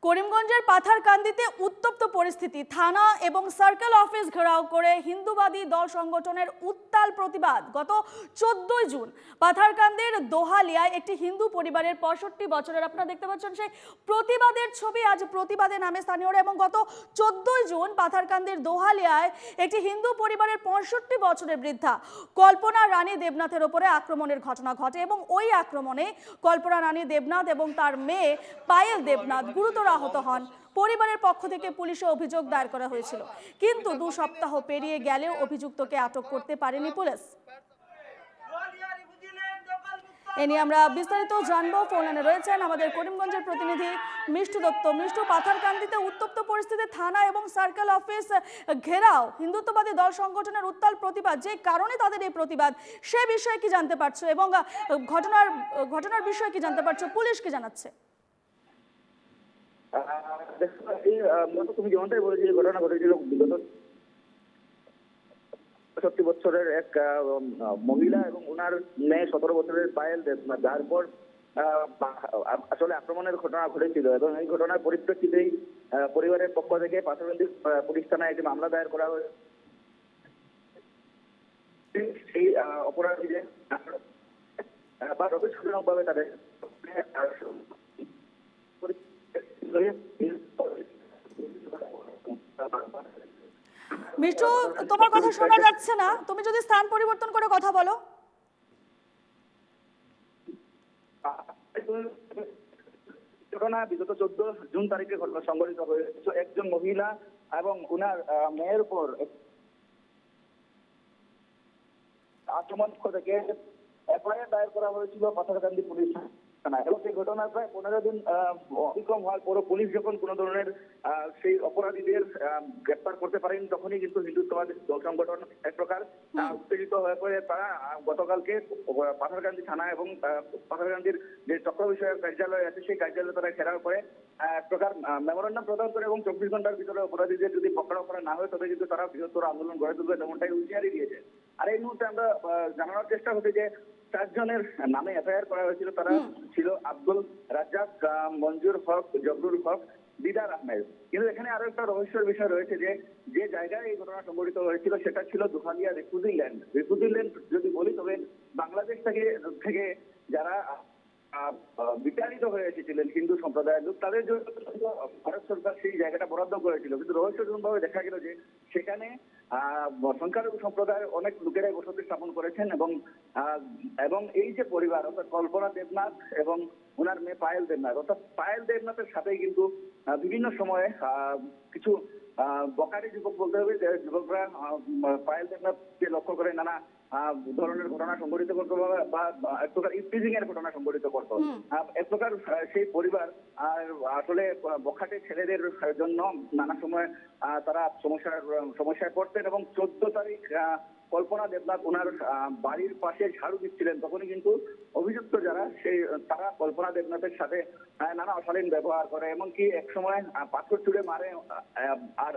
করিমগঞ্জের পাথারকান্দিতে উত্তপ্ত পরিস্থিতি, থানা এবং সার্কেল অফিস ঘেরাও করে হিন্দুবাদী দল সংগঠনের উত্তাল প্রতিবাদ। গত 14 জুন পাথারকান্দির দোহালিয়ায় একটি হিন্দু পরিবারের 65 বছরের, আপনারা দেখতে পাচ্ছেন সেই প্রতিবাদের ছবি, আজ প্রতিবাদে নামে স্থানীয়রা। এবং গত 14 জুন পাথারকান্দির দোহালিয়ায় একটি হিন্দু পরিবারের 65 বছরের বৃদ্ধা কল্পনা রানী দেবনাথের ওপরে আক্রমণের ঘটনা ঘটে এবং ওই আক্রমণে কল্পনা রানী দেবনাথ এবং তার মেয়ে পায়েল দেবনাথ গুরুতর আহত হন। পরিবারের পক্ষ থেকে পুলিশে অভিযোগ দায়ের করা হয়েছিল, কিন্তু 2 সপ্তাহ পেরিয়ে গেলেও অভিযুক্তকে আটক করতে পারেনি পুলিশ। এ নিয়ে আমরা বিস্তারিত জানবো। ফোন লাইনে রয়েছেন আমাদের করিমগঞ্জের প্রতিনিধি মিষ্টু দত্ত। মিষ্টু, পাথারকান্দিতে উত্তপ্ত পরিস্থিতি, থানা এবং সার্কেল অফিস ঘেরাও, হিন্দুত্ববাদী দল সংগঠনের উত্তাল প্রতিবাদ, যে কারণে তাদের এই প্রতিবাদ সে বিষয়ে কি জানতে পারছো এবং ঘটনার বিষয়ে কি জানতে পারছো, পুলিশ কি জানাচ্ছে? তুমি যেমনটাই বলেছি, ঘটনা ঘটেছিল বিগত 65 বছরের এক মহিলা এবং ওনার মেয়ে 17 বছরের পায়েল দেবনাথ, যার পর আসলে আক্রমণের ঘটনা ঘটেছিল। এবং এই ঘটনার পরিপ্রেক্ষিতেই পরিবারের পক্ষ থেকে পাথারকান্দি পুলিশ থানায় একটি মামলা দায়ের করা হয়েছে। সেই অপরাধীদের বা রবিশজনকভাবে তাদের মিষ্টু, তোমার কথা শোনা যাচ্ছে না, তুমি যদি স্থান পরিবর্তন করে কথা বলো। ঘটনা বিগত 14 জুন তারিখে ঘটনা সংঘটিত হয়েছে। একজন মহিলা এবং ওনার মেয়ের উপর আক্রমণ থেকে এফআইআর দায়ের করা হয়েছিল পাথারকান্দি পুলিশ থানায়। এবং সেই ঘটনার প্রায় 15 দিন অতিক্রম হওয়ার পরও পুলিশ যখন কোনো ধরনের সেই অপরাধীদের গ্রেপ্তার করতে পারেনি, তখনই কিন্তু হিন্দুত্ববাদী দল সংগঠন এক প্রকার উত্তেজিত হয়ে পড়ে। তারা গতকালকে পাথারকান্দি থানা এবং পাথারকান্দির যে চক্র বিষয়ক কার্যালয় আছে সেই কার্যালয়ে তারা ঘেরাও করে এক প্রকার মেমোরেন্ডাম প্রদান করে এবং 24 ঘন্টার ভিতরে অপরাধীদের যদি পকড়াও করা না হয় তবে কিন্তু তারা বৃহত্তর আন্দোলন গড়ে তুলবে, তেমনটাই হুঁশিয়ারি দিয়েছে। আর এই মুহূর্তে আমরা জানানোর চেষ্টা হচ্ছে যে 4 জনের নামে এফআইআর করা হয়েছিল। তারা ছিল আব্দুল রাজ্জাক, মঞ্জুর হক, জবরুল হক, দিদার আহমেদ। কিন্তু এখানে আরো একটা রহস্যের বিষয় রয়েছে যে যে জায়গায় এই ঘটনা সংঘটিত হয়েছিল সেটা ছিল দোহালিয়া রিফিউজি ল্যান্ড। রিফিউজি ল্যান্ড যদি বলি তবে বাংলাদেশ থেকে যারা বিতাড়িত হয়ে এসেছিলেন হিন্দু সম্প্রদায়ের লোক, তাদের জন্য ভারত সরকার সেই জায়গাটা বরাদ্দ করেছিল। কিন্তু রহস্যজনকভাবে দেখা গেল যে সেখানে সংখ্যালঘু সম্প্রদায়ের অনেক লোকেরাই বসতি স্থাপন করেছেন এবং এই যে পরিবার অর্থাৎ কল্পনা দেবনাথ এবং ওনার মেয়ে পায়েল দেবনাথ, অর্থাৎ পায়েল দেবনাথের সাথেই কিন্তু বিভিন্ন সময়ে কিছু বকারি যুবক বলতে হবে, যে যুবকরা পায়েল দেবনাথকে লক্ষ্য করে নানা ধরনের ঘটনা সংঘটিত করতো বা এক প্রকার ইফটিজিং এর ঘটনা সংঘটিত করতো। এক প্রকার সেই পরিবার আসলে বখাটে ছেলেদের জন্য নানা সময় তারা সমস্যায় পড়তেন। এবং 14 তারিখ কল্পনা দেবনাথ ওনার বাড়ির পাশে ঝাড়ু দিচ্ছিলেন, তখনই কিন্তু অভিযুক্ত যারা তারা কল্পনা দেবনাথের সাথে নানা অশালীন ব্যবহার করে, এমনকি এক সময় পাথর ছুড়ে মারে আর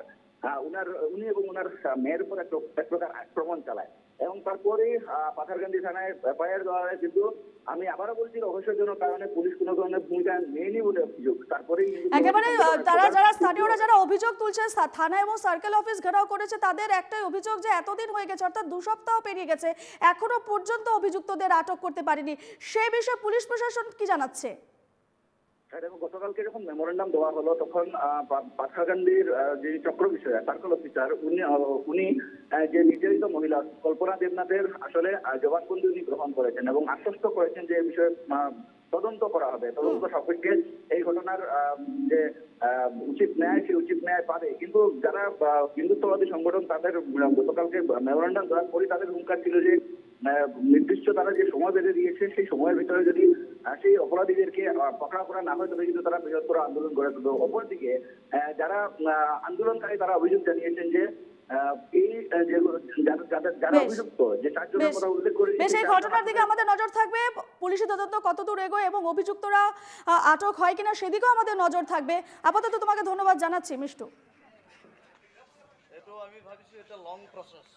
উনি এবং ওনার মেয়ের উপর এক প্রকার আক্রমণ চালায়। এবং তারপরে পাথারকান্দি থানায় এফআইআর দেওয়া হয়। কিন্তু আমি আবারও বলছি, রহস্যজনক কারণে পুলিশ কোনো ধরনের ভূমিকা নেয়নি বলে অভিযোগ। তারপরে একেবারে যারা স্থানীয়রা যারা অভিযোগ তুলছে, থানা এবং সার্কেল অফিস ঘেরাও করেছে, তাদের একটাই অভিযোগ যে এতদিন হয়ে গেছে, অর্থাৎ 2 সপ্তাহ পেরিয়ে গেছে, এখনো পর্যন্ত অভিযুক্তদের আটক করতে পারেনি। সেই বিষয়ে পুলিশ প্রশাসন কি জানাচ্ছে? গতকালকে যখন মেমোরেন্ডাম দেওয়া হলো তখন পাথারকান্দির যে চক্র বিষয় সার্কেল অফিসার উনি যে নির্যাতিত মহিলা কল্পনা দেবনাথের আসলে জবানবন্দি উনি গ্রহণ করেছেন এবং আশ্বস্ত করেছেন যে এই বিষয়ে তদন্ত করা হবে। তদন্ত সাপেক্ষে এই ঘটনার যে উচিত ন্যায় সেই উচিত ন্যায় পাবে। কিন্তু যারা হিন্দুত্ববাদী সংগঠন তাদের গতকালকে মেমোরেন্ডাম দেওয়ার পরই তাদের হুঙ্কার ছিল যে নির্দিষ্ট তারা যে সময় বেঁধে দিয়েছে সেই সময়ের ভিতরে যদি সেই অপরাধীদেরকে পকড়া করা না হয় তবে কিন্তু তারা বৃহত্তর আন্দোলন গড়ে তুলবে। অপরদিকে যারা আন্দোলনকারী তারা অভিযোগ জানিয়েছেন যে এই যারা অভিযুক্ত যে 4 জনের কথা উল্লেখ করেছে, এই ঘটনার দিকে আমাদের নজর থাকবে, পুলিশি তদন্ত কতদূর এগোয় এবং অভিযুক্তরা আটক হয় কিনা সেদিকেও আমাদের নজর থাকবে। আপাতত তোমাকে ধন্যবাদ জানাচ্ছি মিষ্টু। আমি ভাবছি এটা লং প্রসেস।